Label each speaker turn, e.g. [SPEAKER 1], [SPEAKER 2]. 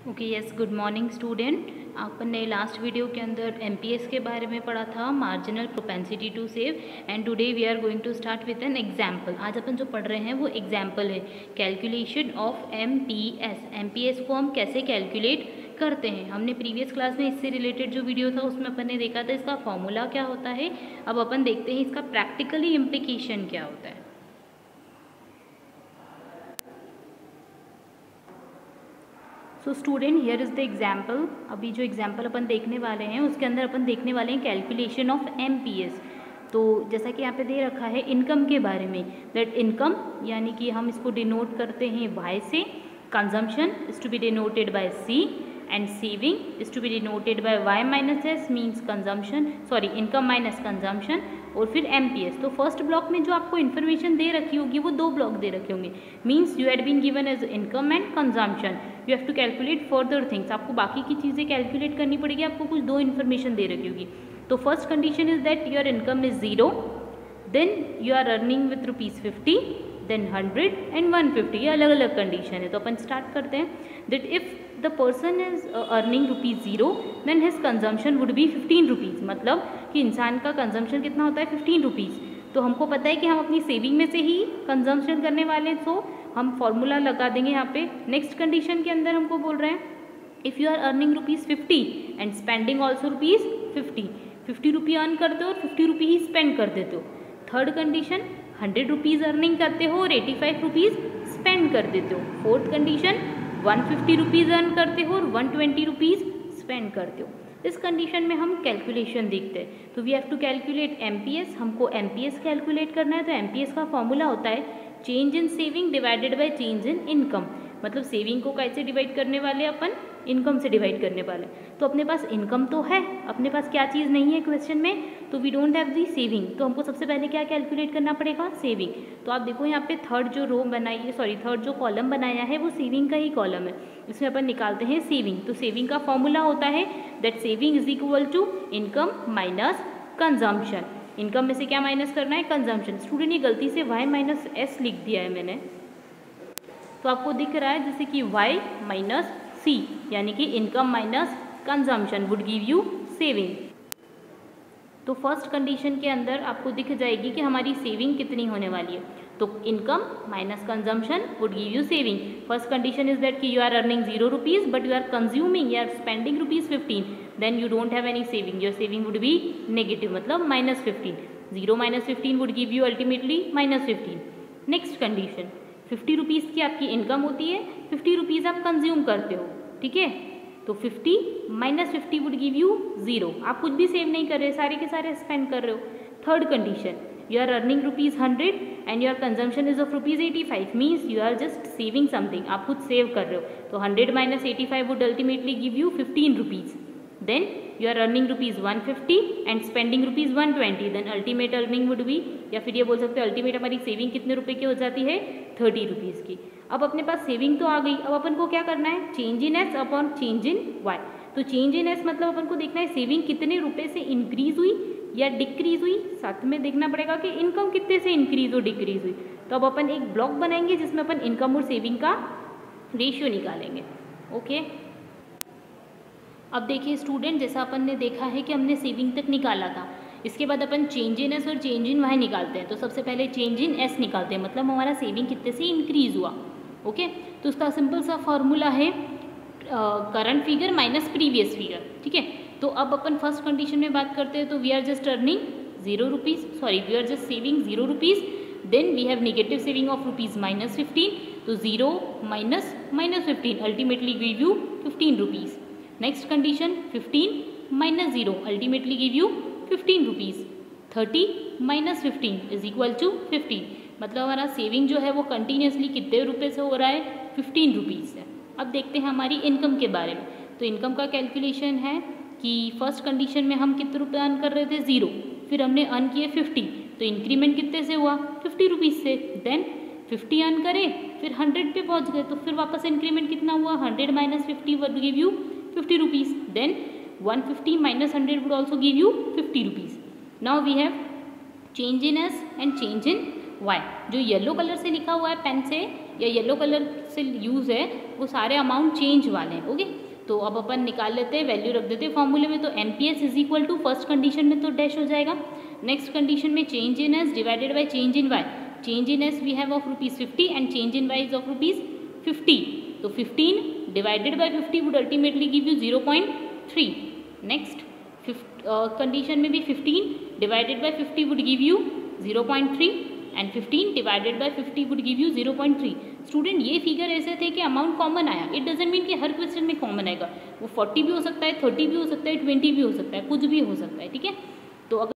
[SPEAKER 1] Okay yes, good morning student. अपन ने last video के अंदर एमपीएस के बारे में पढ़ा था, marginal propensity to save, and today we are going to start with an example. आज अपन जो पढ़ रहे हैं वो एग्जांपल है, कैलकुलेशन ऑफ एमपीएस। एमपीएस को हम कैसे कैलकुलेट करते हैं। हमने प्रीवियस क्लास में इससे रिलेटेड जो वीडियो था उसमें अपन ने देखा था इसका फॉर्मूला क्या होता है। अब अपन देखते हैं इसका प्रैक्टिकली इम्प्लीकेशन क्या होता है। So student, here is the example. अभी जो एग्जाम्पल अपन देखने वाले हैं उसके अंदर अपन देखने वाले हैं कैलकुलेशन ऑफ एमपीएस। तो जैसा कि यहाँ पे दे रखा है इनकम के बारे में, दैट इनकम यानी कि हम इसको डिनोट करते हैं वाई से, consumption is to be denoted by C, and saving is to be denoted by Y minus S means consumption, sorry income minus consumption, और फिर एमपीएस। तो फर्स्ट ब्लॉक में जो आपको इन्फॉर्मेशन दे रखी होगी वो दो ब्लॉक दे रखे होंगे, means you had been given as income and consumption, you have to calculate further things. आपको बाकी की चीज़ें कैलकुलेट करनी पड़ेगी, आपको कुछ दो इन्फॉर्मेशन दे रखी होगी। तो first condition is that your income is 0, then you are earning with ₹50, then 100 and 150। ये अलग अलग कंडीशन है। तो अपन स्टार्ट करते हैं that if the person is earning ₹0 then his consumption would be 15 rupees. मतलब कि इंसान का कंजम्पशन कितना होता है 15 रुपीज़। तो हमको पता है कि हम अपनी सेविंग में से ही कंजम्पशन करने वाले हैं, सो हम फॉर्मूला लगा देंगे यहाँ पे। नेक्स्ट कंडीशन के अंदर हमको बोल रहे हैं if you are earning ₹50 and spending also ₹50, 50 रुपये अर्न करते हो और 50 रुपये ही स्पेंड कर देते हो। थर्ड कंडीशन 100 रुपीज़ अर्निंग करते हो और 85 रुपीज़ स्पेंड कर देते हो। फोर्थ कंडीशन 150 रुपीज़ अर्न करते हो और 120 रुपीज़ स्पेंड करते हो। इस कंडीशन में हम कैलकुलेशन देखते हैं। तो we have to calculate MPS. हमको एमपीएस कैलकुलेट करना है। तो एमपीएस का फॉर्मूला होता है change in saving divided by change in income. मतलब सेविंग को कैसे डिवाइड करने वाले अपन, इनकम से डिवाइड करने वाले। तो अपने पास इनकम तो है, अपने पास क्या चीज़ नहीं है क्वेश्चन में, तो we don't have the saving. तो हमको सबसे पहले क्या कैलकुलेट करना पड़ेगा, सेविंग। तो आप देखो यहाँ पे थर्ड जो रो बनाई है, सॉरी थर्ड जो कॉलम बनाया है वो सेविंग का ही कॉलम है। इसमें अपन निकालते हैं सेविंग। तो सेविंग का फॉर्मूला होता है that saving is equal to income minus consumption. Income में से क्या माइनस करना है, कंजम्पशन। स्टूडेंट ये गलती से y माइनस एस लिख दिया है मैंने, तो आपको दिख रहा है जैसे कि y माइनस सी, यानी कि income minus consumption would give you saving. तो फर्स्ट कंडीशन के अंदर आपको दिख जाएगी कि हमारी सेविंग कितनी होने वाली है। तो income minus consumption would give you saving. First condition is that कि you are earning 0 rupees but you are consuming, you are spending ₹15, then you don't have any saving, your saving would be negative, मतलब -15। 0 - 15 would give you ultimately -15। Next condition 50 rupees की आपकी income होती है, 50 rupees आप consume करते हो, ठीक है। तो 50 - 50 वुड गिव यू 0। आप कुछ भी सेव नहीं कर रहे, सारे के सारे स्पेंड कर रहे हो। Third condition you are earning ₹100 and your consumption is of ₹85, means you are just saving something, आप कुछ सेव कर रहे हो। तो 100 - 85 would ultimately give you 15 rupees. Then you are earning ₹150 and spending ₹120, then ultimate earning would be, या फिर ये बोल सकते हो अल्टीमेट हमारी सेविंग कितने रुपए की हो जाती है, 30 रुपीज़ की। अब अपने पास सेविंग तो आ गई, अब अपन को क्या करना है, change in S upon change in Y. तो चेंज इन एस मतलब अपन को देखना है सेविंग कितने रुपए से इंक्रीज हुई या डिक्रीज हुई, साथ में देखना पड़ेगा कि इनकम कितने से इंक्रीज और डिक्रीज हुई। तो अब अपन एक ब्लॉक बनाएंगे जिसमें अपन इनकम और सेविंग का रेशियो निकालेंगे। ओके, अब देखिए स्टूडेंट, जैसा अपन ने देखा है कि हमने सेविंग तक निकाला था, इसके बाद अपन चेंज इन एस और चेंज इन वाई निकालते हैं। तो सबसे पहले चेंज इन एस निकालते हैं, मतलब हमारा सेविंग कितने से इंक्रीज हुआ। ओके, तो उसका सिंपल सा फॉर्मूला है current figure minus previous figure, ठीक है। तो अब अपन फर्स्ट कंडीशन में बात करते हैं, तो we are just earning 0 rupees, sorry we are just saving 0 rupees, then we have negative saving of ₹-15। तो 0 minus -15 ultimately give you 15 rupees. Next condition 15 - 0 ultimately give you 15 rupees. 30 - 15 is equal to 15, मतलब हमारा saving जो है वो continuously कितने रुपए से हो रहा है, 15 रुपीज़ से। अब देखते हैं हमारी इनकम के बारे में। तो इनकम का कैलकुलेशन है कि फर्स्ट कंडीशन में हम कितने रुपए अर्न कर रहे थे, 0, फिर हमने अर्न किए 50, तो इंक्रीमेंट कितने से हुआ, 50 रुपीज़ से। देन 50 अर्न करे, फिर 100 पे पहुंच गए, तो फिर वापस इंक्रीमेंट कितना हुआ, 100 - 50 would give you 50 rupees. Then 150 - 100 would also give you 50 rupees. Now we have change in S and change in Y. जो येलो कलर से लिखा हुआ है पेन से, या येलो कलर से यूज़ है वो सारे अमाउंट चेंज वाले हैं। ओके, तो अब अपन निकाल लेते हैं, वैल्यू रख देते हैं फॉर्मूले में। तो NPS is equal to first condition में तो डैश हो जाएगा, नेक्स्ट कंडीशन में change in S divided by change in Y. Change in S we have of ₹50 and change in Y is of ₹50। तो 15 divided by 50 would ultimately give you 0.3। Next condition में भी 15 divided by 50 would give you 0.3 and 15 divided by 50 would give you 0.3। Student ये figure ऐसे थे कि amount common आया, it doesn't mean कि हर question में कॉमन आएगा। वो 40 भी हो सकता है, 30 भी हो सकता है, 20 भी हो सकता है, कुछ भी हो सकता है। ठीक है, तो अगर